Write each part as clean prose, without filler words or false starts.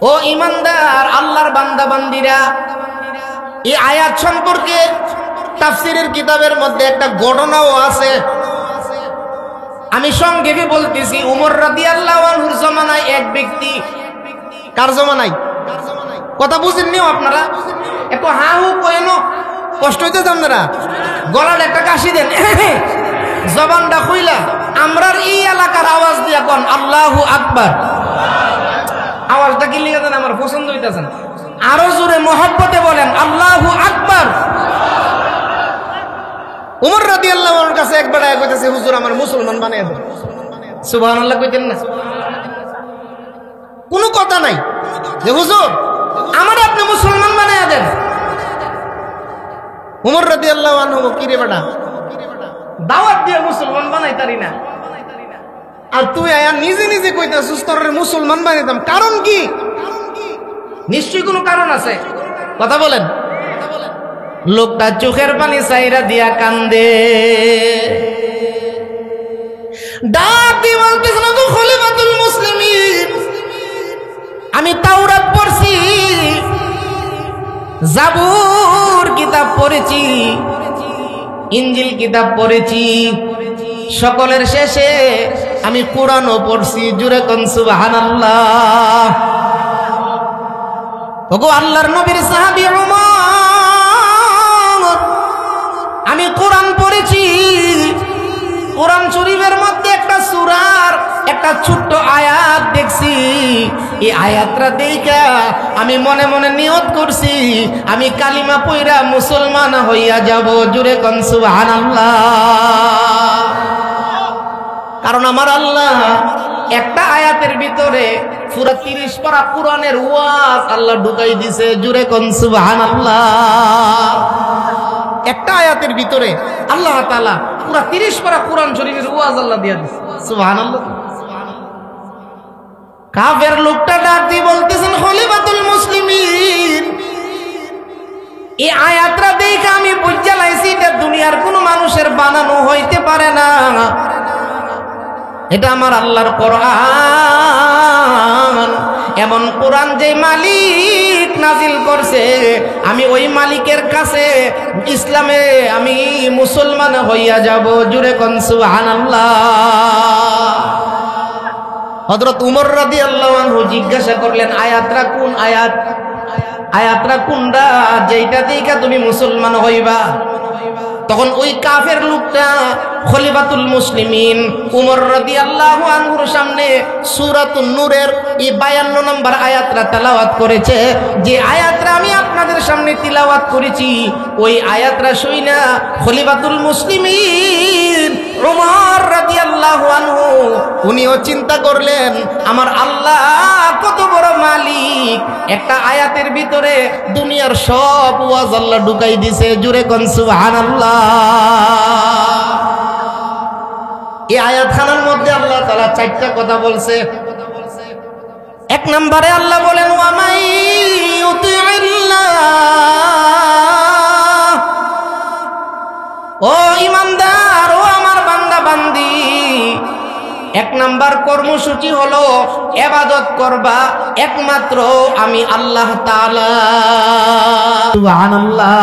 ও ইমানদার আল্লাহর বান্দা বান্দিরা, এই আয়াত সম্পর্কে তাফসীরের কিতাবের মধ্যে একটা ঘটনাও আছে। আমি সংক্ষেপে বলতেছি। উমর রাদিয়াল্লাহু আনহুর জামানায় এক ব্যক্তি, কার জামানায় কথা বুঝেননিও আপনারা? একটু হা হু কইনো, কষ্ট হইতেছে আপনারা? গলার একটা কাশি দেন, জবানটা খুইলা আমরার এই এলাকার আওয়াজ দিয়া কোন আল্লাহু আকবার। আওয়াজটা কি লিখে দেন, আমার পছন্দ হইতেছেন। আরো জোরে মহব্বতে বলেন আল্লাহু আকবার। উমর রাদিয়াল্লাহু আনহুর কাছে একবার আয়া কইতেছে, হুজুর আমার মুসলমান বানায় দেন। সুবহানাল্লাহ কইতেন না? কোনো কথা নাই যে হুজুর আমার আপনি মুসলমান বানায় দেন। উমর রাদিয়াল্লাহু আনহু কি রে বেটা, দাওয়াত দিয়ে মুসলমান বানাইতারি না, আর তুই আয়া নিজে নিজে কইতাছিস তোর মুসলমান বানাইতাম। কারণ কি? নিশ্চয়ই কোনো কারণ আছে, কথা বলেন। লোকটা চোখের পানি চাইরা দিয়া কান্দে, ডাক দিয়ে বলতেছে, না তো খলিফাতুল মুসলিমিন, আমি তাওরাত পড়ছি, জাবুর কিতাব পড়েছি, ইনজিল কিতাব পড়েছি, সকলের শেষে আমি কোরআনও পড়ছি। জুরে কোন সুবহানাল্লাহ। ওগো আল্লাহর নবীর সাহাবী উমর, আমি কোরআন পড়েছি। কোরআন শরীফের মধ্যে একটা সূরার একটা ছোট্ট আয়াত দেখছি। এই আয়াতটা দেখা আমি মনে মনে নিয়ত করছি, আমি কালিমা পড়া মুসলমান হইয়া যাব। জুরে কোন সুবহানাল্লাহ। কারণ আমার আল্লাহ একটা আয়াতের ভিতরে পুরা 30 পারা কোরআনের ওয়াজ আল্লাহ ঢুকাই দিছে। জুরে কোন সুবহানাল্লাহ। একটা আয়াতের ভিতরে আল্লাহ তাআলা পুরা 30 পারা কোরআন শরীফের ওয়াজ আল্লাহ দিয়া দিছে। সুবহানাল্লাহ। কাফের লোকটা ডাক দিয়ে বলতেছেন, খলিফাতুল মুসলিমিন, এই আয়াতটা দেখে আমি বুঝা লাইছি এটা দুনিয়ার কোনো মানুষের বানানো হইতে পারে না, এটা আমার আল্লাহর কোরআন। এমন কোরআন যে মালিক নাজিল করছে, আমি ওই মালিকের কাছে ইসলামে আমি মুসলমান হইয়া যাব। জুরে কোন সুবহানাল্লাহ। হযরত উমর রাদিয়াল্লাহু আনহু জিজ্ঞাসা করলেন, আয়াতটা কোন আয়াত? আয়াতটা কোনটা যেটা দেখা তুমি মুসলমান হইবা? তখন ওই কাফের লোকটা খলিফাতুল মুসলিমিন উমর রাদিয়াল্লাহু আনহুর সামনে সূরাতুন নূরের এই 52 নম্বর আয়াতটা তেলাওয়াত করেছে। যে আয়াতটা আমি আপনাদের সামনে তিলাওয়াত করেছি, ওই আয়াতটা শুইনা খলিফাতুল মুসলিমিন উমর রাদিয়াল্লাহু আনহু উনিও চিন্তা করলেন, আমার আল্লাহ কত বড় মালিক, একটা আয়াতের ভিতরে দুনিয়ার সব ওয়াজ আল্লাহ ঢুকাই দিছে। জুরে কোন সুবহানাল্লাহ। এই আয়াতখানার মধ্যে আল্লাহ তাআলা 4টা কথা বলছে। এক নম্বরে আল্লাহ বলেন, ওয়া মাই ইউতিইল্লাহ, ও ইমানদার, ও আমার বান্দা বান্দি, এক নাম্বার কর্মসূচি হলো ইবাদত করবা একমাত্র আমি আল্লাহ তাআলা। সুবহানাল্লাহ।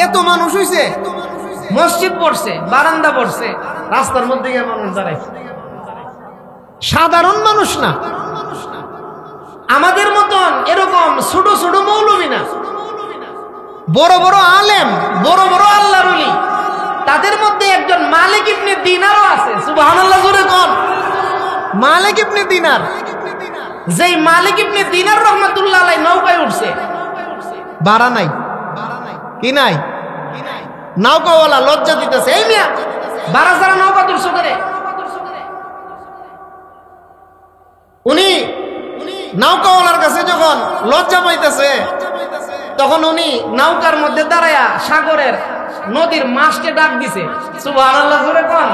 এত মানুষ হইছে, মসজিদ পড়ছে, বারান্দা পড়ছে, রাস্তার মধ্যে গিয়ে মানুষ দাঁড়াইছে, সাধারণ মানুষ না, আমাদের মতন এরকম ছোট ছোট মৌলবী না, বড় বড় আলেম, বড় বড় আল্লাহর ওলি, তাদের মধ্যে একজন মালিক ইবনে দিনারও আছে। সুবহানাল্লাহ। জোরে কোন মালিক ইবনে দিনার। যেই মালিক ইবনে দিনার রহমাতুল্লাহ আলাইহি নৌকায় উঠছে, ভাড়া নাই, কি নাই, নৌকাওয়ালা লজ্জা দিতেছে, এই মিয়া ভাড়া ছাড়া নৌকা তুলছো করে। উনি নৌকাওয়ালার কাছে যখন লজ্জা পাইতেছে, তখন উনি নৌকার মধ্যে দাঁড়ায়া সাগরের নদীর মাছকে ডাক দিছে। সুবহানাল্লাহ। জোরে কোন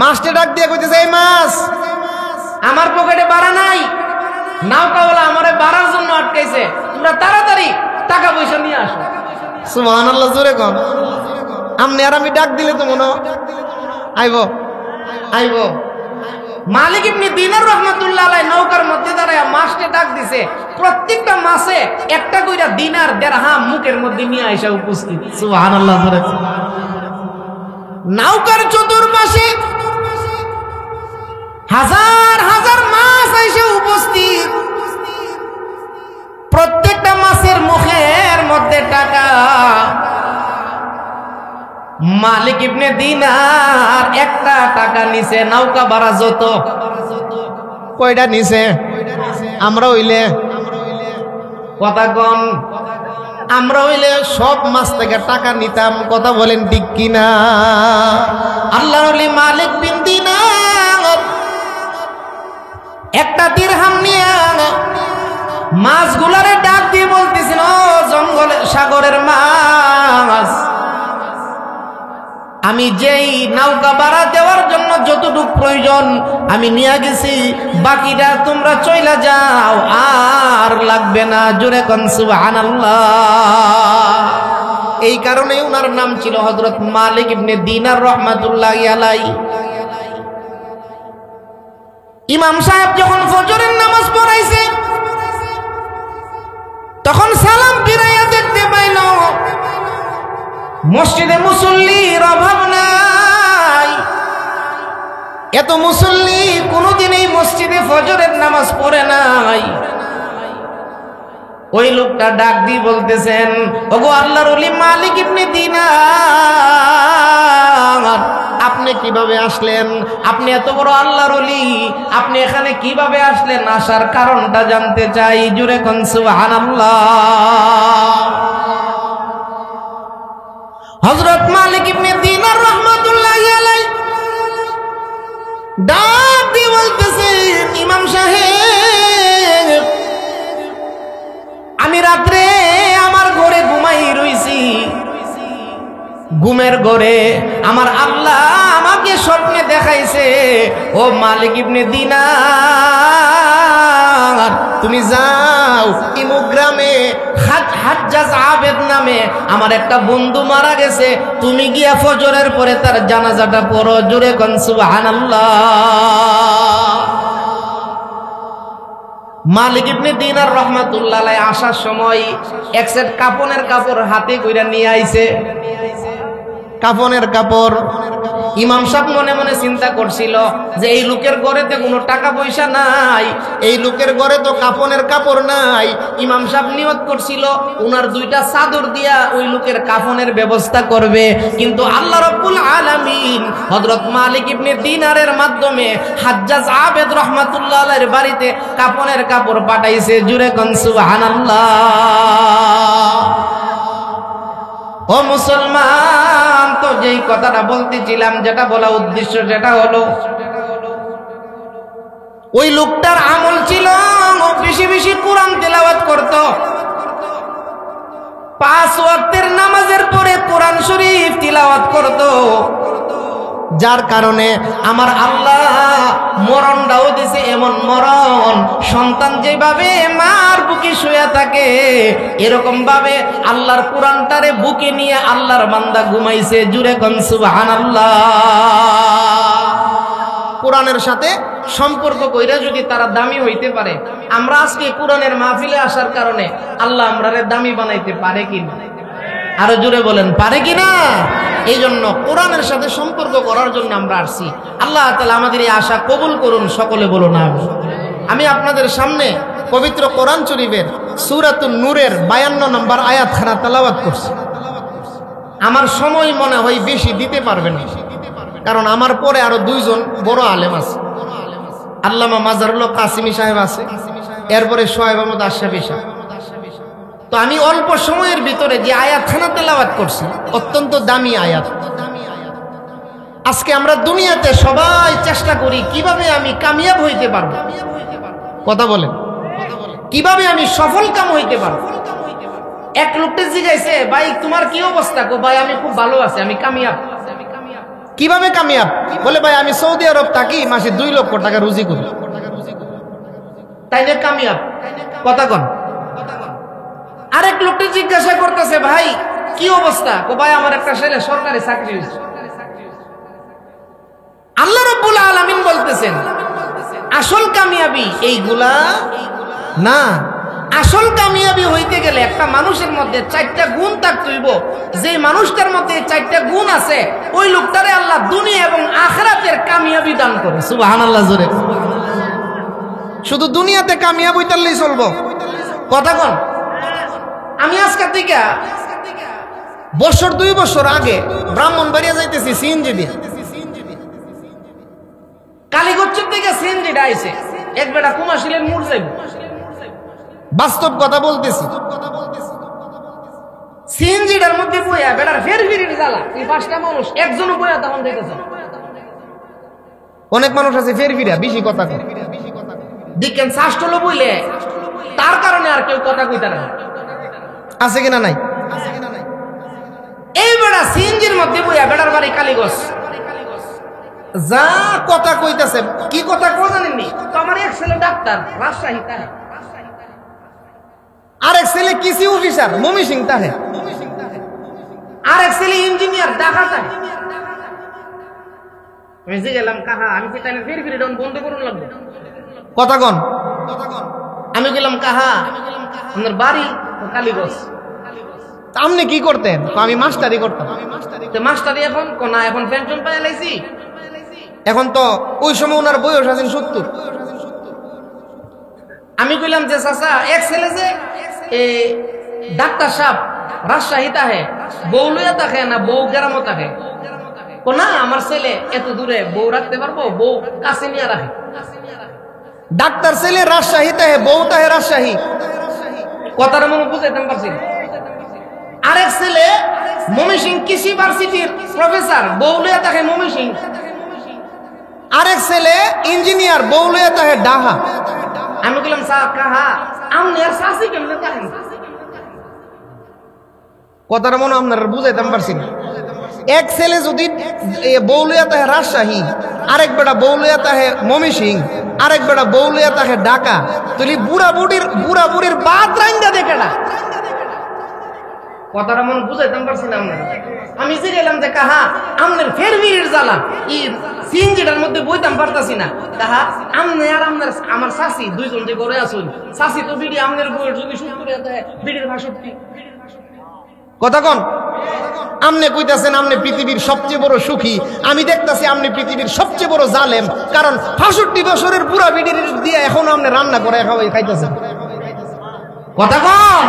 মাছকে ডাক দিয়ে কইতেছে, এই মাছ, আমার পকেটে ভাড়া নাই, নৌকাওয়ালা আমারে ভাড়ার জন্য আটকাইছে, তোমরা তাড়াতাড়ি টাকা পয়সা নিয়ে আসো। সুবহানাল্লাহ। জোরে কোন আমনে আর আমি ডাক দিলে তো মনে আইব আইব। মালিক ইবনে দিনার রহমাতুল্লাহ আলাইহি আসতেছে, প্রত্যেকটা মাসে একটা কইরা দিনার দিরহাম মুখের মধ্যে নিয়ে আইসা উপস্থিত। সুবহানাল্লাহ। নৌকার চতুর্পাশে হাজার হাজার মাছ আইসা উপস্থিত, প্রত্যেকটা মাছের মুখের মধ্যে টাকা। মালিক ইবনে দিনার একটা টাকা নিছে, নৌকা ভাড়া যত। কয়টা নিছে? আমরা হইলে কথা কন, আমরা হইলে সব মাছ থেকে টাকা নিতাম। কথা বলেন ঠিক কিনা? আল্লাহর ওলি মালিক বিন দিনার একটা দিরহাম নিয়ে মাছগুলারে ডাক দিয়ে বলতেছিল, ও জঙ্গলে সাগরের মাছ, আমি যেই নৌকা ভাড়া দেওয়ার জন্য যতটুকু প্রয়োজন আমি নিয়ে গেছি, বাকিটা তোমরা চইলা যাও, আর লাগবে না। জোরে কোন সুবহানাল্লাহ। এই কারণে উনার নাম ছিল হযরত মালিক ইবনে দিনার রাহমাতুল্লাহি আলাইহি। ইমাম সাহেব যখন ফজরের নামাজ পড়াইছে, তখন সালাম ফিরাইয়া দেখতে পাইল মসজিদে মুসল্লির অভাব নাই। এত মুসল্লি কোনদিন এই মসজিদে ফজরের নামাজ পড়ে নাই। ওই লোকটা ডাক দিয়ে বলতেছেন, ওগো আল্লাহর ওলি মালিক ইবনে দিনার, আপনি কিভাবে আসলেন? আপনি এত বড় আল্লাহর ওলি, আপনি এখানে কিভাবে আসলেন? আসার কারণটা জানতে চাই। জোরে কোন সুবহানাল্লাহ। হযরত মালিক ইবনে দিনার রাহমাতুল্লাহি আলাইহি ডাক দিয়ে বলতেছেন, ইমাম সাহেব, আমি রাত্রে আমার ঘরে ঘুমাই রইছি, ঘুমের ঘরে আমার আল্লাহ আমাকে স্বপ্নে দেখাইছে, ও মালিক ইবনে দিনার, তুমি যাও ইমুক গ্রামে হাজ্জাজ আবেদ নামে আমার একটা বন্ধু মারা গেছে, তুমি গিয়া ফজরের পরে তার জানাজাটা পড়ো। জোরে কোন সুবহানাল্লাহ। মালিক ইবনে দিনার রাহমাতুল্লাহ আলাইহি আসার সময় এক সেট কাফনের কাপড় হাতে কইরা নিয়ে আইছে। কাফনের কাপড়। ইমাম সাহেব মনে মনে চিন্তা করছিল যে এই লোকের ঘরেতে কোনো টাকা পয়সা নাই, এই লোকের ঘরে তো কাফনের কাপড় নাই। ইমাম সাহেব নিয়ত করছিল উনার দুইটা চাদর দিয়া ওই লোকের কাফনের ব্যবস্থা করবে, কিন্তু আল্লাহ রাব্বুল আলামিন হযরত মালিক ইবনে দিনারের মাধ্যমে হাজ্জাজ আবেদ রাহমাতুল্লাহ আলাইহির বাড়িতে কাফনের কাপড় পাঠাইছে। জুরে কোন সুবহানাল্লাহ। ও মুসলমান, তো যেই কথাটা বলতেছিলাম, যেটা বলা উদ্দেশ্য, যেটা হলো ওই লোকটার আমল ছিল বেশি বেশি কোরআন তেলাওয়াত করত। 5 ওয়াক্তের নামাজের পরে কোরআন শরীফ তিলাওয়াত করত, যার কারণে আমার আল্লাহ মরণটাও দিছে এমন মরণ, সন্তান যেভাবে মার বুকে শুয়ে থাকে এরকম ভাবে আল্লাহর কোরআনটারে বুকে নিয়ে আল্লাহর বান্দা ঘুমাইছে। জুরে কোন সুবহানাল্লাহ। কোরআনের সাথে সম্পর্ক কইরা যদি তারা দামি হইতে পারে, আমরা আজকে কোরআনের মাহফিলে আসার কারণে আল্লাহ আমরারে দামি বানাইতে পারে কিনা? আরো জোরে বলেন, পারে কিনা? এই জন্য কোরআনের সাথে সম্পর্ক করার জন্য আমরা আসছি। আল্লাহ তাআলা আমাদের এই আশা কবুল করুন। সকলে বলুন আমিন। আমি আপনাদের সামনে পবিত্র কোরআন শরীফের সূরাতুন নূরের 52 নম্বর আয়াতখানা তেলাওয়াত করছি। আমার সময় মনে হয় বেশি দিতে পারবেন না, কারণ আমার পরে আরো 2 জন বড় আলেম আছে। আল্লামা মাজারুল কাসিমি সাহেব আছে, এরপরে সোহেব আহমদ আশরাফি সাহেব। তো আমি অল্প সময়ের ভিতরে যে আয়াতখানা তেলাওয়াত করছি, অত্যন্ত দামি আয়াত। আজকে আমরা দুনিয়াতে সবাই চেষ্টা করি কিভাবে আমি কামিয়াব হইতে পারবো। কথা বলেন, কিভাবে আমি সফল কাম হইতে পারবো। এক লোকটা জিজ্ঞাসা, ভাই তোমার কি অবস্থা? কো ভাই আমি খুব ভালো আছি, আমি কামিয়াব। কিভাবে কামিয়াব? বলে ভাই আমি সৌদি আরব থাকি, মাসে 2 লক্ষ টাকা রুজি করি। তাইলে কামিয়াব? কথা কন। আরেক লোকটা জিজ্ঞাসা করতেছে, ভাই কি অবস্থা? কো ভাই আমার একটা ছেলে সরকারি চাকরি হয়েছে। আল্লাহ রাব্বুল আলামিন বলতেছেন আসল কামিয়াবি এইগুলা না, আসল কামিয়াবি হইতে গেলে একটা মানুষের মধ্যে 4টা গুণ থাকতে হইব। যে মানুষটার মধ্যে 4টা গুণ আছে ওই লোকটারে আল্লাহ দুনিয়া এবং আখিরাতের কামিয়াবি দান করে। সুবহানাল্লাহ জোরে। শুধু দুনিয়াতে কামিয়াব হইতারলেই চলবো? কথা কোন? আমি আজকে থেকে বছর 2 বছর আগে ব্রাহ্মণবাড়িয়া যাইতেছি সিএনজি দিয়ে। কালীগঞ্জের থেকে সিএনজিটা আইছে, এক বেটা কুমাশিলের মোড় যাইব। বাস্তব কথা বলতেছি। সিএনজিটার মধ্যে বইয়া বেটার ফের ফিরির জ্বালা, এই 5টা মানুষ একজনও বইয়া তখন দেখেছে। অনেক মানুষ আছে ফের ফিরা বেশি কথা কয়, দেখেন শাস্ত্রলো বইলে তার কারণে আর কেউ কথা কইতা না। আছে কিনা নাই? এই বেটা সিএনজির মধ্যে বইয়া, বেটার বাড়ি কালীগঞ্জ, যা কথা কইতাছে। কি কথা কই জানেননি? তো আমার এক ছেলে ডাক্তার রাজশাহী তাহে, আরেক ছেলে কৃষি অফিসার ময়মনসিং তাহে, আরেক ছেলে ইঞ্জিনিয়ার ঢাকা তাহে। আমি যে গেলাম কাহা, আমি কি তাই ফির ফিরে ডাউন বন্ধ করুন লাগবে? কথা কন। আমি গেলাম কাহা, আপনার বাড়ি কালীগঞ্জ। আপনি কি করতেন? আমি মাস্টারি করতাম। মাস্টারি এখন না, এখন পেনশন পাই লাইছি। এখন তো ওই সময় ওনার বয়স আছেন 70। আমি কইলাম যে চাচা, এক ছেলে যে ডাক্তার সাহেব রাজশাহী তাহে, বউ লইয়া থাকে না বউ গ্রামও থাকে? না, আমার ছেলে এত দূরে বউ রাখতে পারবো, বউ কাছে নিয়ে রাখে। ডাক্তার ছেলে রাজশাহী তাহে, বউ তাহে রাজশাহী। কথাটা মনে বুঝাইতে পারছি। আরেক ছেলে ময়মনসিং কৃষি ইউনিভার্সিটির প্রফেসর, বউ লইয়া থাকে ময়মনসিং। আরেক ছেলে ইঞ্জিনিয়ার, বউ লইয়া থাকে ঢাকা। আমি বললাম স্যার কাহা, আপনি আর শাসি কেমনে থাকেন? কথাটা মনে আপনারা বুঝাইতে পারছি না। এক ছেলে যদি বউ লইয়া থাকে রাজশাহী, আরেক বেটা বউ লইয়া থাকে ময়মনসিং, আরেক বেটা বউ লইয়া থাকে ঢাকা, তুই বুড়া বুড়ির বাদ রাইন্দা দেখে না। কথাটা মনে বুঝাইতাম পারছি না আপনারা। আমি যে গেলাম যে কাহা, আমনের ফের ভিড় জ্বালা ই সিএনজিটার মধ্যে বইতাম পারতাছি না। কাহা আমনে আর আমার শাসি দুইজন যে ঘরে আসুন, শাসি তো বিড়ি আমনের বইয়ের যদি 70 দেয়, বিড়ির 62। কথা কন। আমনে কইতাছেন আমনে পৃথিবীর সবচেয়ে বড় সুখী, আমি দেখতাছি আমনে পৃথিবীর সবচেয়ে বড় জালেম, কারণ 65 বছরের বুড়া বিড়ির দিয়ে এখনো আমনে রান্না করে খাইতেছেন। কথা কন।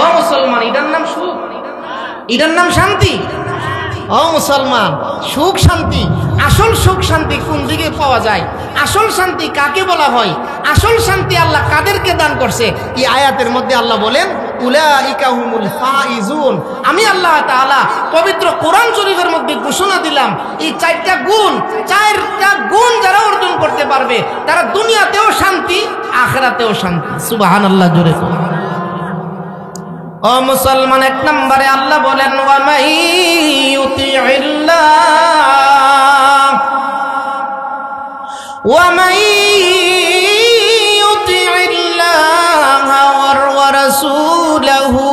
ও মুসলমান, এটার নাম সুখ, এটার নাম শান্তি। ও মুসলমান, সুখ শান্তি, আসল সুখ শান্তি কোন দিকে পাওয়া যায়? আসল শান্তি কাকে বলা হয়? আসল শান্তি আল্লাহ কাদেরকে দান করছে? এই আয়াতের মধ্যে আল্লাহ বলেন উলাইকা হুমুল ফাইজুন। আমি আল্লাহ তাআলা পবিত্র কোরআন শরীফের মধ্যে ঘোষণা দিলাম, এই 4টা গুণ যারা অর্জন করতে পারবে তারা দুনিয়াতেও শান্তি, আখিরাতেও শান্তি। সুবহানাল্লাহ জোরে। ও মুসলমান, 1 নম্বরে আল্লাহ বলেন ওয়া মাই ইউতিইল্লাহ ওয়া রাসূলাহু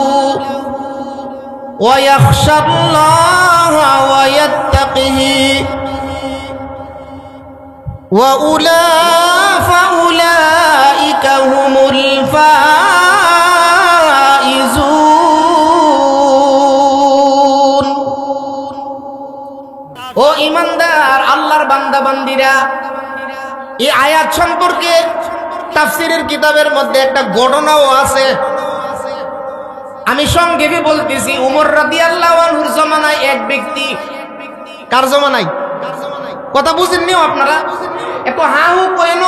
ওয়া ইয়াখশাল্লাহা ওয়া ইয়াত্তাকিহি ওয়া উলাইকা হুমুল ও ইমানদার আল্লাহর বান্দা বান্দিরা, এই আয়াত সম্পর্কে তাফসীরের কিতাবের মধ্যে একটা ঘটনাও আছে। আমি সংক্ষেপে বলতেছি। উমর রাদিয়াল্লাহু আনহুর জামানায় এক ব্যক্তি, কার জামানায়? কথা বুঝেননি আপনারা? এত হা হু কেন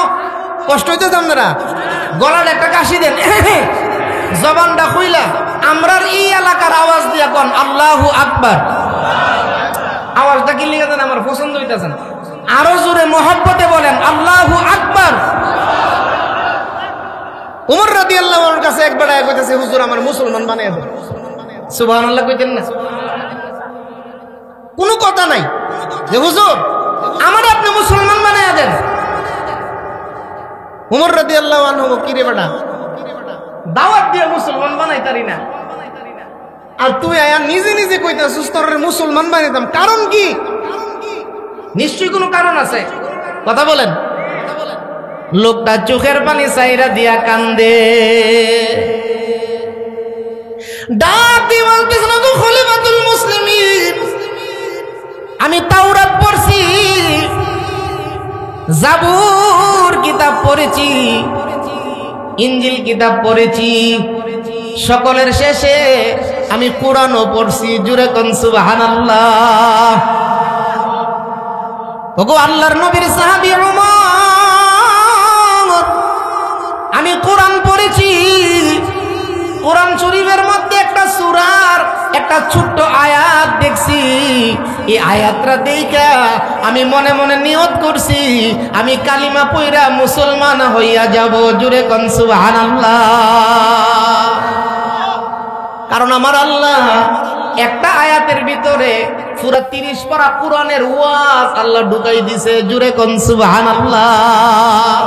কষ্ট হইতেছে আপনারা? গলার একটা কাশি দেন, জবানটা খুইলা আমরার এই এলাকার আওয়াজ দিয়া কোন আল্লাহু আকবার। আওয়াজটা কি লিখে দেন, আমার পছন্দ হইতেছেন। আরো জোরে মহব্বতে বলেন আল্লাহু আকবার। উমর রাদিয়াল্লাহু আনহুর কাছে একবার আয়া কইতেছে, হুজুর আমার মুসলমান বানায় দেন। সুবহানাল্লাহ কইতেন না? কোনো কথা নাই যে হুজুর আমার আপনি মুসলমান বানায় দেন। উমর রাদিয়াল্লাহু আনহু কি রে বেটা, দাওয়াত দিয়ে মুসলমান বানাইতারি না, আর তুই আয়া নিজে নিজে কইতাছিস তোরে মুসলমান বানাইতাম। কারণ কি? নিশ্চয়ই কোনো কারণ আছে। কথা বলেন। লোকটা চোখের পানি চাইরা দিয়া কান্দে, ডাক দিয়ে বলতেছেন, ওগো খলিফাতুল মুসলিমিন, আমি তাওরাত পড়ছি, জাবুর কিতাব পড়েছি, ইনজিল কিতাব পড়েছি, সকলের শেষে আমি কোরআনও পড়ছি। জুরে কোন সুবহানাল্লাহ। ওগো আল্লাহর নবীর সাহাবী উমর, আমি কোরআন পড়েছি, কোরআন শরীফের মধ্যে একটা সূরার একটা ছোট্ট আয়াত দেখছি, এই আয়াতটা দেখা আমি মনে মনে নিয়ত করছি আমি কালিমা পড়া মুসলমান হইয়া যাব। জুরে কোন সুবহানাল্লাহ। কারণ আমার আল্লাহ একটা আয়াতের ভিতরে পুরা 30 পারা কোরআনের ওয়াজ আল্লাহ ঢুকাই দিছে। জুরে কোন সুবহানাল্লাহ।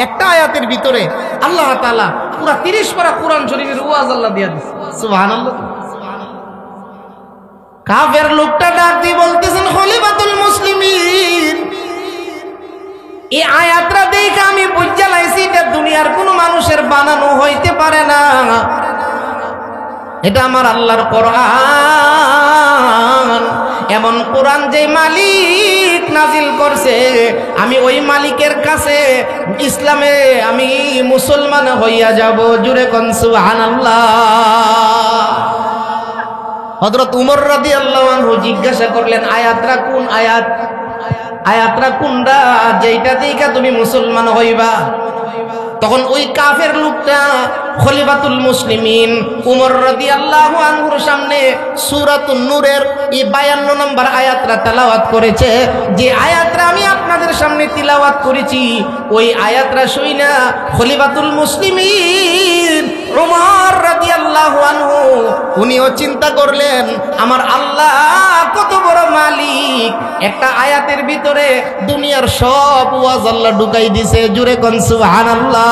একটা আয়াতের ভিতরে আল্লাহ তাআলা পুরা 30 পারা কোরআন শরীফের ওয়াজ আল্লাহ দিয়া দিছে। সুবহানাল্লাহ। কাফের লোকটা ডাক দিয়ে বলতেছেন, খলিফাতুল মুসলিমিন, এই আয়াতটা দেখে আমি বুঝা লাইছি এটা দুনিয়ার কোন মানুষের বানানো হইতে পারে না, এটা আমার আল্লাহর কোরআন। এমন কোরআন যে মালিক নাজিল করছে, আমি ওই মালিকের কাছে ইসলামে আমি মুসলমান হইয়া যাব। জুরে কোন সুবহানাল্লাহ। হযরত উমর রাদিয়াল্লাহু আনহু জিজ্ঞাসা করলেন, আয়াতটা কোন আয়াত, আয়াতটা কোনটা যেটা দেখে তুমি মুসলমান হইবা? তখন ওই কাফের লোকটা খলিফাতুল মুসলিমিন উমর রাদিয়াল্লাহু আনহুর সামনে সূরাতুন নূরের এই 52 নম্বর আয়াতটা তেলাওয়াত করেছে। যে আয়াতটা আমি আপনাদের সামনে তিলাওয়াত করেছি, ওই আয়াতটা শুইনা খলিফাতুল মুসলিমিন উমর রাদিয়াল্লাহু আনহু উনিও চিন্তা করলেন, আমার আল্লাহ কত বড় মালিক, একটা আয়াতের ভিতরে দুনিয়ার সব ওয়াজ আল্লাহ ঢুকাই দিছে। জুরে কোন সুবহানাল্লাহ।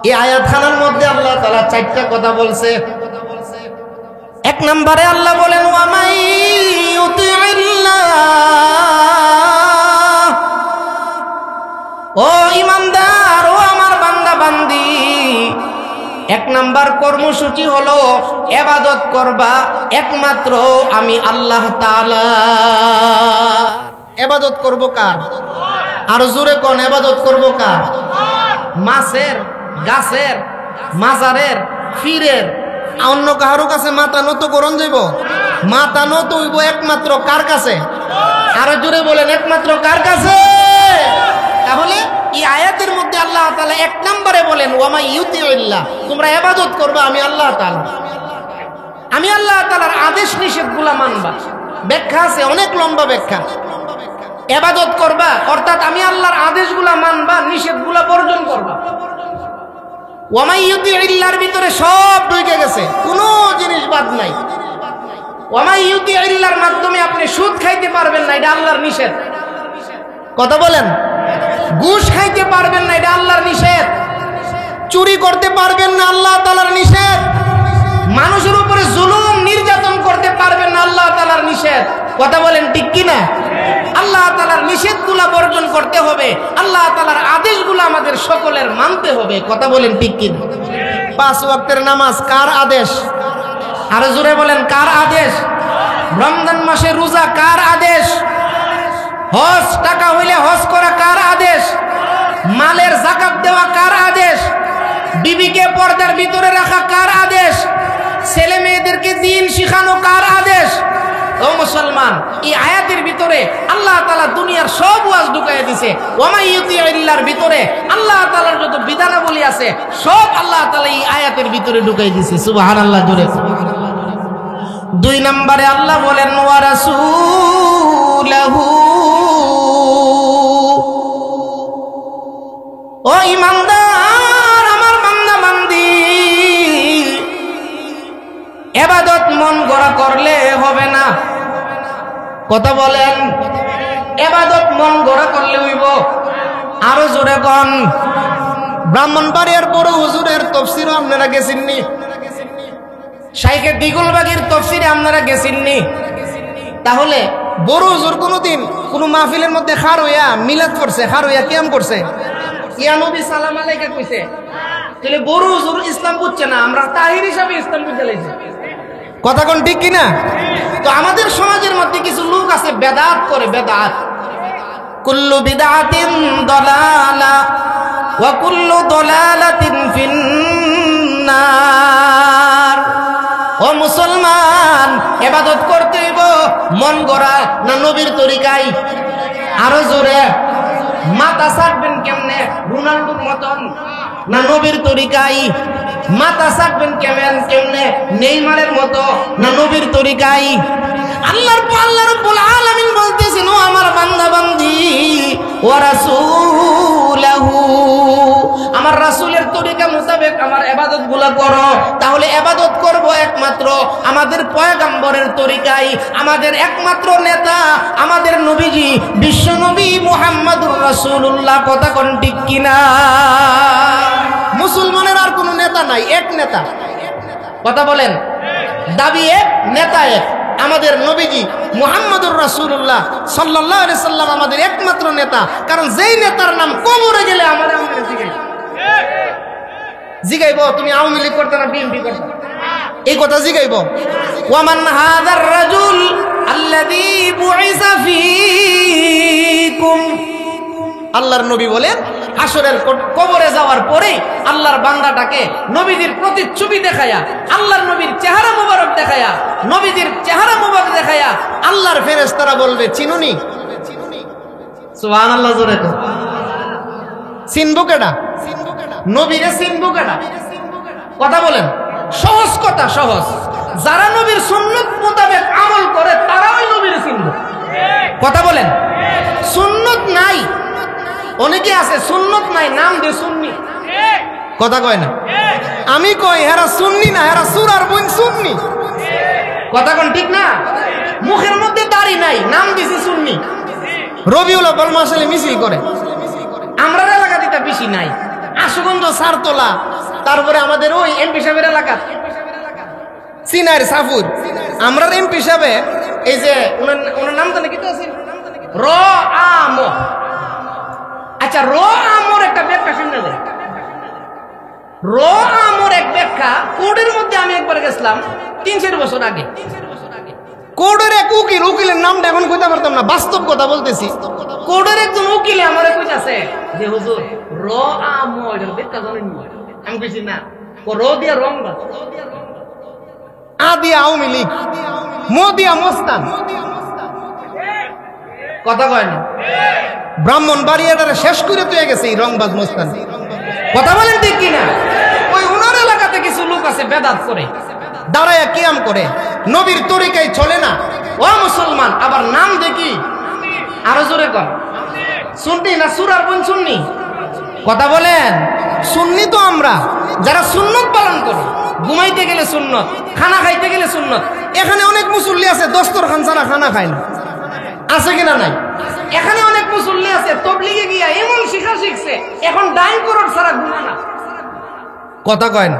এই আয়াতখানার মধ্যে আল্লাহ তাআলা 4টা কথা বলছে। এক নম্বরে আল্লাহ বলেন, ওয়ামাই ইউতিইল্লাহ, ও ঈমানদার, ও আমার বান্দা বান্দি, এক নাম্বার কর্মসূচি হলো ইবাদত করবা একমাত্র আমি আল্লাহ তাআলা। ইবাদত করব কার? আর জোরে কোন ইবাদত করব কার? মাছের, গাছের, মাজারের, ফিরের, অন্য কারো কাছে মাথা নত করন যাইব? মাথা নত হইব একমাত্র কার কাছে? আরো জোরে বলেন, একমাত্র কার কাছে? তাহলে এই আয়াতের মধ্যে আল্লাহ তাআলা এক নম্বরে বলেন, ওয়ামা ইউতিইল্লাহ, তোমরা ইবাদত করবা আমি আল্লাহ তাআলা। আমি আল্লাহ তাআলার আদেশ নিষেধগুলা মানবা। ব্যাখ্যা আছে, অনেক লম্বা ব্যাখ্যা। ইবাদত করবা অর্থাৎ আমি আল্লাহর আদেশগুলা মানবা, নিষেধগুলা বর্জন করবা। ওয়ামা ইউতিইল্লাহর ভিতরে সব ঢুকে গেছে, কোনো জিনিস বাদ নাই। ওয়ামা ইউতিইল্লাহর মাধ্যমে আপনি সুদ খাইতে পারবেন না, এটা আল্লাহর নিষেধ। কথা বলেন। ঘুষ খাইতে পারবেন না, এটা আল্লাহর নিষেধ। চুরি করতে পারবেন না, আল্লাহ তাআলার নিষেধ। মানুষের উপরে জুলুম নির্যাতন করতে পারবেন না, আল্লাহ তাআলার নিষেধ। কথা বলেন ঠিক কি না? আল্লাহ তাআলার নিষেধগুলা বর্জন করতে হবে, আল্লাহ তাআলার আদেশগুলো আমাদের সকলের মানতে হবে। কথা বলেন ঠিক কি না? 5 ওয়াক্তের নামাজ কার আদেশ? আর জোরে বলেন, কার আদেশ? রমজান মাসে রোজা কার আদেশ? হজ টাকা হইলে হজ করা কার আদেশ? মালের যাকাত দেওয়া কার আদেশ? বিবিকে পর্দার ভিতরে রাখা কার আদেশ? ছেলে মেয়েদেরকে দ্বীন শিখানো কার আদেশ? ও মুসলমান, এই আয়াতের ভিতরে আল্লাহ তাআলা দুনিয়ার সব ওয়াজ ঢুকাইয়া দিয়েছে। ওয়ামা ইউতিইল্লাহর ভিতরে আল্লাহ তাআলার যত বিধানাবলী আছে সব আল্লাহ তাআলা এই আয়াতের ভিতরে ঢুকাই দিয়েছে। সুবহানাল্লাহ জোরে। 2 নম্বরে আল্লাহ বলেন, ওয়া রাসূলুহু, ও ঈমানদার আমার বান্দা বান্দি, ইবাদত মন গড়া করলে হবে না। কথা বলেন, ইবাদত মন গড়া করলে হইব। আরো জোরে কোন। ব্রাহ্মণবাড়িয়ার বড় হুজুরের তাফসীর আপনারা গেছেননি? শাইখে দিগুলবাগীর তাফসীরে আপনারা গেছেননি? তাহলে বড় হুজুর কোনদিন কোন মাহফিলের মধ্যে খার হইয়া মিলাদ করছে, খার হইয়া কিয়াম করছে, ইয়া নবী সালাম আলাইকা কইছে, তাহলে বড় হুজুর ইসলাম বুঝছে না, আমরা তাহির হিসাবে ইসলাম বুঝতে লাইছি। কথা কোন ঠিক কিনা? তো আমাদের সমাজের মধ্যে কিছু লোক আছে বেদাত করে, বেদাত। কুল্লু বিদআতিন দালালা ওয়া কুল্লু দালালাতিন ফিন্নার। ও মুসলমান, ইবাদত করতে হইব মন গড়া না নবীর তরিকায়? আরো জোরে, মাথা ছাড়বেন কেমনে রোনাল্ডোর মতন না নবীর তরিকায়? মাথা ছাড়বেন কেমনে নেইমারের মতো না নবীর তরিকায়? আল্লাহ রাব্বুল আলামিন বলতেছেন, ও আমার বান্দা বান্দি ওয়া রাসূলুহু, আমার রাসূলের তরিকা মোতাবেক আমার ইবাদতগুলো করো। তাহলে ইবাদত করব একমাত্র আমাদের পয়গম্বরের তরিকায়। আমাদের একমাত্র নেতা আমাদের নবীজি, বিশ্ব নবী মুহাম্মদুর রাসূলুল্লাহ। কথা কোন ঠিক কিনা? মুসলমানের আর কোনো নেতা নাই, এক নেতা। কথা বলেন, দাবি এক, নেতা এক। আমাদের নবীজি মুহাম্মদুর রাসূলুল্লাহ সাল্লাল্লাহু আলাইহি সাল্লাম আমাদের একমাত্র নেতা। কারণ যেই নেতার নাম কবরে গেলে আমাদের জিগাইব তুমি আওয়ামী লীগ করতে না বিএনপি করতে, এই কথা জিগাইব। ওয়ামান হাযার রাজুল আল্লাযী বুইসা ফীকুম, আল্লাহর নবী বলেন হাসরের কবরে যাওয়ার পরে আল্লাহর বান্দাটাকে নবীদের প্রতিচ্ছবি দেখায়া, আল্লাহর নবীর চেহারা মুবারক দেখায়া, নবীদের চেহারা মুবারক দেখায়া আল্লাহর ফেরেশতারা বলবে, চিনুনি? সুবহানাল্লাহ, জোরে তো। চিনবো কেডা? নবীরে চিনবো কেডা? কথা বলেন, সহজ কথা, সহজ। যারা নবীর সুন্নত মোতাবেক আমল করে তারাই নবীরে চিনবো। কথা বলেন, সুন্নত নাই, অনেকে আছে সুন্নত নাই, নাম দিয়ে সুন্নি। কথা কয় না? আমি কই হেরা সুন্নি না, হেরা সুরার বোন সুন্নি। কথা কোন ঠিক না? মুখের মধ্যে দাড়ি নাই, নাম দিছে সুন্নি। রবিউল আউয়াল মাসে মিছিল করে। আমরা এলাকা দিতে বেশি নাই, আশুগঞ্জ, সারতলা, তারপরে আমাদের ওই এমপি সাহেবের এলাকা সিনার সাফুর। আমরা এমপি সাহেবে এই যে ওনার নাম তো নাকি তো আছে র আম। আচ্ছা, র আমর একটা ব্যাখ্যা শুনে দেয়। র আমর এক ব্যাখ্যা কোডের মধ্যে আমি একবার গেছিলাম 3-4 বছর আগে। কোডের এক উকিল, উকিলের নামটা এখন কইতে পারতাম না, বাস্তব কথা বলতেছি। কোডের একজন উকিলে আমারে কইতাছে যে হুজুর র আমর এর ব্যাখ্যা জানেন না? আমি কইছি না, ও র দিয়া রংবা, আ দিয়া আওয়ামী লীগ, ম দিয়া মস্তান। কথা কয় না? ব্রাহ্মণবাড়িয়াটারে শেষ করে তুই গেছে এই রংবাজ মস্তান। কথা বলেন ঠিক কিনা? ওই ওনার এলাকাতে কিছু লোক আছে বেদাত করে, দাঁড়ায়া কিয়াম করে, নবীর তরিকায় চলে না। ও মুসলমান, আবার নাম দেখি আরো জোরে কর, সুন্নি না সুরার বোন সুন্নি? কথা বলেন, সুন্নি তো আমরা যারা সুন্নত পালন করি। ঘুমাইতে গেলে সুন্নত, খানা খাইতে গেলে সুন্নত। এখানে অনেক মুসল্লি আছে দস্তরখান ছাড়া খানা খায় না, আছে কিনা নাই? এখানে অনেক মুসল্লি আছে তবলিগে গিয়া এমন শিক্ষা শিখছে এখন ডাইন করোড় ছাড়া ঘুমা না। কথা কয় না?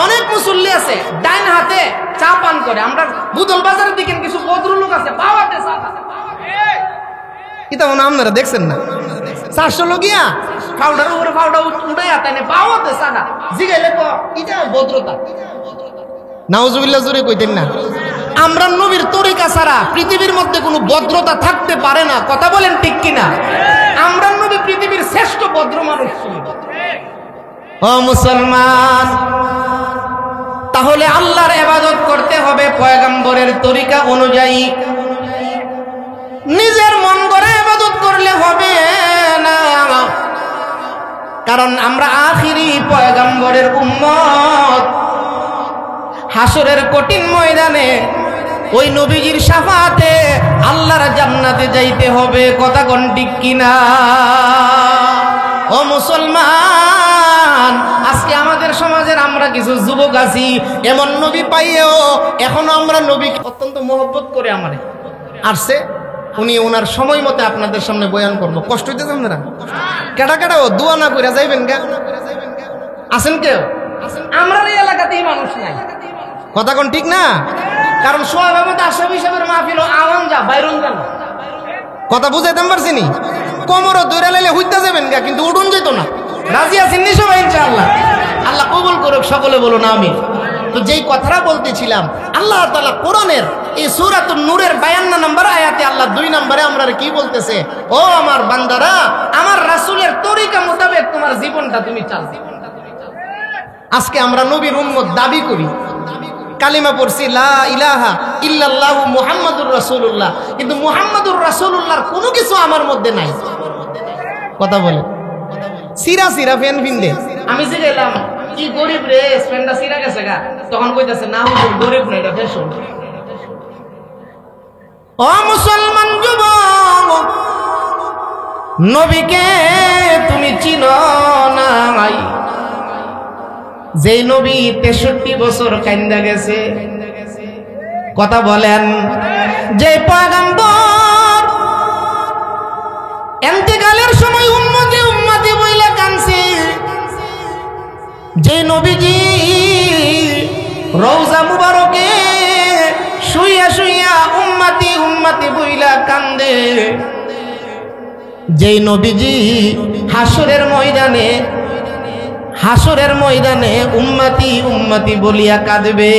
অনেক মুসল্লি আছে ডাইন হাতে চা পান করে। আমরা বুদল বাজারের দিকে কিছু ভদ্রলোক আছে বাওয়াতে চা খায়। এটা মনে আপনারা দেখছেন না? 400 লগিয়া পাউডার উপরে পাউডার উঠাইয়া তাই বাওয়াতে চা খা। জিগাইলে তো এটা ভদ্রতা। নাউজুবিল্লাহ, জোরে কইতেন না? আমরা নবীর তরিকা ছাড়া পৃথিবীর মধ্যে কোনো ভদ্রতা থাকতে পারে না। কথা বলেন ঠিক কিনা? আমরা নবী পৃথিবীর শ্রেষ্ঠ ভদ্র মানুষ ছিল। ও মুসলমান, তাহলে আল্লাহর ইবাদত করতে হবে পয়গম্বরের তরিকা অনুযায়ী। নিজের মন গড়া ইবাদত করলে হবে না, কারণ আমরা আখিরি পয়গম্বরের উম্মত। হাসরের কঠিন ময়দানে ওই নবীজির শাফাতে আল্লাহর জান্নাতে যাইতে হবে। কথা কোন ঠিক কিনা? ও মুসলমান, আজকে আমাদের সমাজের আমরা কিছু যুবক আছি এমন নবী পাইয়েও এখনো আমরা নবী অত্যন্ত মহব্বত করে আমারে আসছে, উনি ওনার সময় মতে আপনাদের সামনে বয়ান করবো। কষ্ট হইতে আপনারা কেটা কেটা ও দোয়া না করে যাইবেন গা? আছেন কেউ? আমরা এই এলাকাতেই মানুষ নাই। কথা কোন ঠিক না? কারণ সোহাবের মধ্যে আশরাফ হিসাবের মাহফিল আওয়ান যা বাইরন যা। কথা বুঝাইতাম পারছিনি? কোমরও দৌড়া লাইলে হইতে যাবেন গা, কিন্তু উঠুন যেত না। রাজি আছেন নি সবাই ইনশাআল্লাহ? আল্লাহ কবুল করুক, সকলে বলুন আমিন। তো যেই কথাটা বলতেছিলাম, আল্লাহ তাআলা কোরআনের এই সূরাতুন নূরের 52 নম্বর আয়াতে আল্লাহ 2 নম্বরে আমরা কি বলতেছে? ও আমার বান্দারা, আমার রাসূলের তরিকা মোতাবেক তোমার জীবনটা তুমি চালাও। আজকে আমরা নবীর উম্মত দাবি করি, কালিমা পড়ছি লা ইলাহা ইল্লাল্লাহু মুহাম্মাদুর রাসূলুল্লাহ, কিন্তু মুহাম্মাদুর রাসূলুল্লাহর কোনো কিছু আমার মধ্যে নাই। কথা বলে সিরা সিরা ফ্যান ফিন্দে। আমি যে গেলাম কি গরিব রে, ফ্যানটা সিরা গেছে গা, তখন কইতাছে না হুজুর গরিব না, এটা ফ্যাশন। ও মুসলমান যুবক, নবীকে তুমি চিনো নাই? যেই নবী 63 বছর কান্দা গেছে। কথা বলেন, যে পয়গম্বর ইন্তেকালের সময় উম্মতি উম্মতি বইলা কাঁদছে, যে নবীজি রওজা মুবারকে শুইয়া শুইয়া উম্মতি উম্মতি বইলা কান্দে, যেই নবীজি হাসরের ময়দানে উম্মতি উম্মতি বলিয়া কাঁদবে।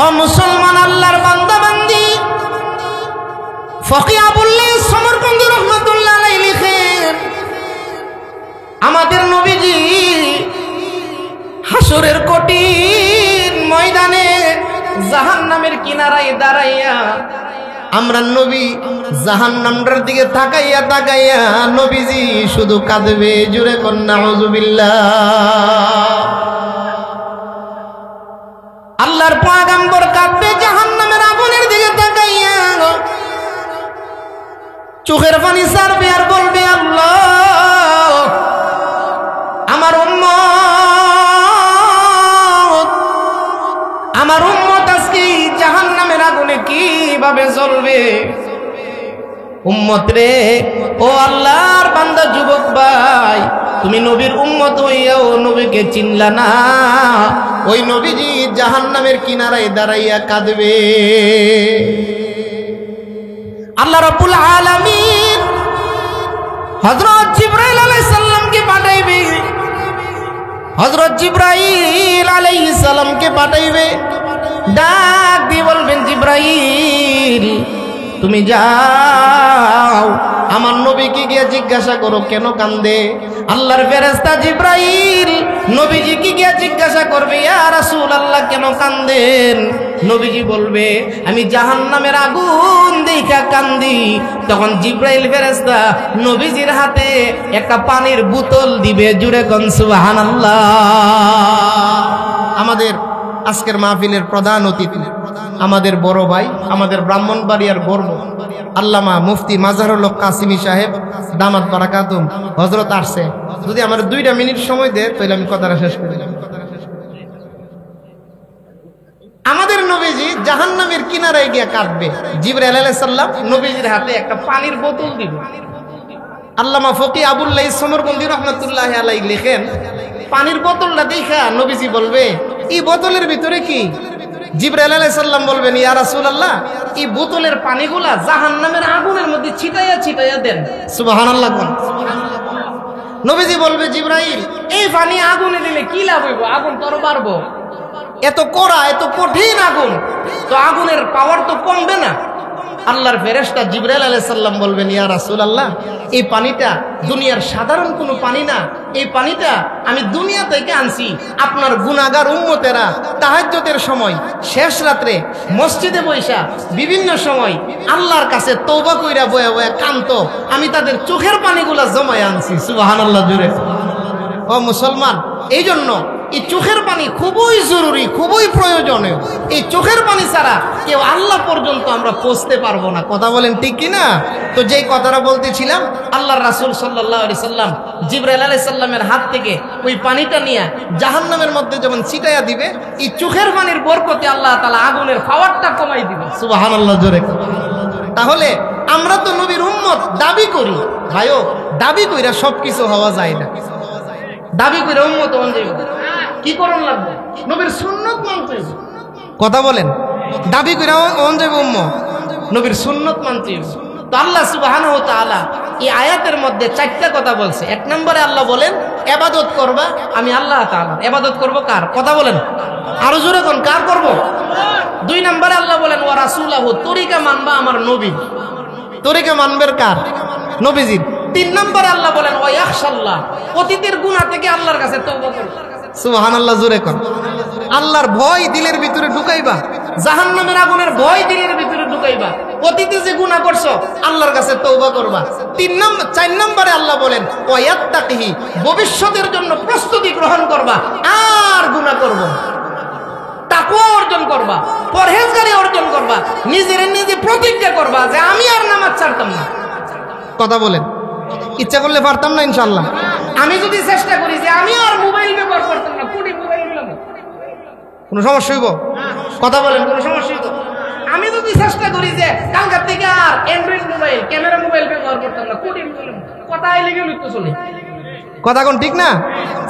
ও মুসলমান, আল্লাহর বান্দা বান্দি, ফকি আবুল লাইস সমরকন্দি রাহমাতুল্লাহ আলাইহি লিখেন, আমাদের নবীজি হাসরের কঠিন ময়দানে জাহান্নামের কিনারায় দাঁড়াইয়া, আমরা নবী জাহান্নামের দিকে তাকাইয়া তাকাইয়া নবীজি শুধু কাঁদবে। জুরে কোন নাউযুবিল্লাহ। আল্লাহর পয়গম্বর কাঁদবে জাহান্নামের আগুনের দিকে তাকাইয়া, চোখের পানি ছাড়বে আর বলবে, আল্লাহ আমার উম্মত আজকে জাহান্নামের আগুনে কিভাবে জ্বলবে। উম্মত রে, ও আল্লাহর বান্দা যুবক ভাই, তুমি নবীর উম্মত হইয়াও নবীকে চিনলা না। ওই নবীজি জাহান্নামের কিনারায় দাঁড়াইয়া কাঁদবে। আল্লাহ রাব্বুল আলামিন হযরত জিবরাইল আলাইহিস সালামকে পাঠাইবে, হযরত জিবরাইল আলাইহিস সালামকে পাঠাইবে, ডাক দিয়ে বলবেন, জিবরাইল তুমি যাও আমার নবীকে গিয়ে জিজ্ঞাসা করো কেন কান্দে। আল্লাহর ফেরেশতা জিবরাইল নবীজিকে গিয়ে জিজ্ঞাসা করবে, ইয়া রাসূলুল্লাহ কেন কান্দেন? নবীজি বলবে, আমি জাহান্নামের আগুন দেখা কান্দি। তখন জিবরাইল ফেরেশতা নবীজির হাতে একটা পানির বোতল দিবে। জুরে কোন সুবহানাল্লাহ। আমাদের আজকের মাহফিলের প্রধান অতিথি, আমাদের বড় ভাই, আমাদের ব্রাহ্মণবাড়িয়ার গর্ব আল্লামা মুফতি মাজহারুল হক কাসিমি সাহেব দামাত বারাকাতুম হযরত আসছে। যদি আমার 2 মিনিট সময় দেয় তাহলে আমি কথাটা শেষ করে দিলাম। আমাদের নবীজি জাহান্নামের কিনারায় গিয়ে কাঁদবে। জিবরাইল আলাইহিস সালাম নবীজির হাতে একটা পানির বোতল দিবে। আল্লামা ফকি আবুল লাইস সমরকন্দি রাহমাতুল্লাহি আলাইহি লিখেন, পানির বোতলটা দেখা নবীজি বলবে, এই বোতলের ভিতরে কি? জিবরাইল আলাইহিস সালাম বলবেন, ইয়া রাসূলুল্লাহ এই বোতলের পানিগুলা জাহান্নামের আগুনের মধ্যে ছিটাইয়া ছিটাইয়া দেন। সুবহানাল্লাহ। নবীজি বলবে, জিবরাইল এই পানি আগুনে দিলে কি লাভ হইব? আগুন তো আরো বাড়বো। এত কড়া, এত কঠিন আগুন, তো আগুনের পাওয়ার তো কমবে না। আল্লাহর ফেরেশতা জিবরাইল আলাইহিস সালাম বলবেন, ইয়া রাসূলুল্লাহ এই পানিটা দুনিয়ার সাধারণ কোনো পানি না, এই পানিটা আমি দুনিয়া থেকে আনছি। আপনার গুনাহগার উম্মতেরা তাহাজ্জুদের সময়, শেষ রাত্রে মসজিদে বৈশা বিভিন্ন সময় আল্লাহর কাছে তওবা কইরা বয়া বয়া কাঁদতো, আমি তাদের চোখের পানিগুলা জমায় আনছি। সুবহানাল্লাহ জুড়ে। ও মুসলমান, এই জন্য এই চোখের পানি খুবই জরুরি, খুবই প্রয়োজনীয়। এই চোখের পানি ছাড়া কেউ আল্লাহ পর্যন্ত আমরা পৌঁছতে পারবো না। কথা বলেন ঠিক কিনা? তো যেই কথাটা বলতেছিলাম, আল্লাহর রাসূল সাল্লাল্লাহু আলাইহি সাল্লাম জিবরাইল আলাইহিস সালামের হাত থেকে ওই পানিটা নিয়ে জাহান্নামের মধ্যে যখন ছিটাইয়া দিবে, এই চোখের পানির বরকতে আল্লাহ তাআলা আগুনের পাওয়ারটা কমাই দিবে। সুবহানাল্লাহ জোরে। তাহলে আমরা তো নবীর উম্মত দাবি করি, ভাইও দাবি কইরা সবকিছু হওয়া যায় না। দাবি করে উম্মত হন যাইব, কি করণ লাগবে? নবীর সুন্নাত মানতে। কথা বলেন, দাবি করে হন যাইব উম্মত। নবীর সুন্নত মানতে হইব। তো আল্লাহ সুবহানাহু ওয়া তাআলা এই আয়াতের মধ্যে 4টা কথা বলছে। 1 নম্বরে আল্লাহ বলেন ইবাদত করবা, আমি আল্লাহ তাআলা। ইবাদত করব কার? কথা বলেন, আরো জোরে কোন, কার করব? 2 নম্বরে আল্লাহ বলেন ওয়া রাসূলুহু, তরিকা মানবা আমার নবী। তরিকা মানবের কার? নবীজির। 3 নম্বরে আল্লাহ বলেন ওয়া ইয়াখশাল্লাহ, অতীতের গুনাহ থেকে আল্লাহর কাছে তওবা করো। সুবহানাল্লাহ, জোরে কোন। আল্লাহর ভয় দিলের ভিতরে ঢুকাইবা, জাহান্নামের আগুনের ভয় দিলের ভিতরে ঢুকাইবা। অতীতে যে গুনাহ করছো আল্লাহর কাছে তওবা করবা। 4 নম্বরে আল্লাহ বলেন ওয়া ইয়াত্তাকিহি, ভবিষ্যতের জন্য প্রস্তুতি গ্রহণ করবা, আর গুনাহ করব না। তাকওয়া অর্জন করবা, পরহেজগারি অর্জন করবা, নিজের নিজে প্রতিজ্ঞা করবা যে আমি আর নামাজ ছাড়তাম না। কথা বলেন, ইচ্ছা করলে পারতাম না ইনশাআল্লাহ। আমি যদি চেষ্টা করি যে আমি আর মোবাইল ব্যবহার করতাম না, কোটি মোবাইল নিলাম, কোনো সমস্যা হইব? কথা বলেন, কোনো সমস্যা হইব? আমি যদি চেষ্টা করি যে কালকার থেকে আর অ্যান্ড্রয়েড মোবাইল, ক্যামেরা মোবাইল ব্যবহার করতাম না, কোটি মোবাইল, কথা আইলে গেলে তো চলে। কথা কোন ঠিক না?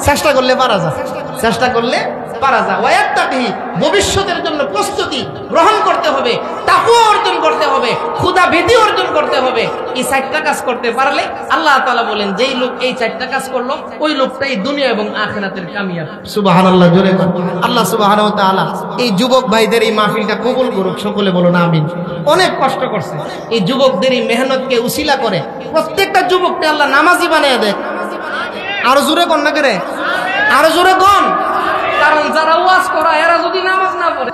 চেষ্টা করলে পারা যায়, চেষ্টা করলে পারা যায়। ওয়ায়াত্তাকিহি, ভবিষ্যতের জন্য প্রস্তুতি গ্রহণ করতে হবে, তাকওয়া অর্জন করতে হবে, খোদা ভীতি অর্জন করতে হবে। এই 4টা কাজ করতে পারলে আল্লাহ তাআলা বলেন যেই লোক এই 4টা কাজ করলো ওই লোকটাই দুনিয়া এবং আখিরাতের কামিয়াব। সুবহানাল্লাহ, জোরে বলুন। আল্লাহ সুবহানাহু ওয়া তাআলা এই যুবক ভাইদের এই মাহফিলটা কবুল করুক, সকলে বলুন আমিন। অনেক কষ্ট করছে, এই যুবকদের এই মেহনতকে উসিলা করে প্রত্যেকটা যুবককে আল্লাহ নামাজি বানিয়ে দেয়। আরো জোরে কোন না করে, আরো জোরে কোন। কারণ যারা ওয়াজ করা এরা যদি নামাজ না পড়ে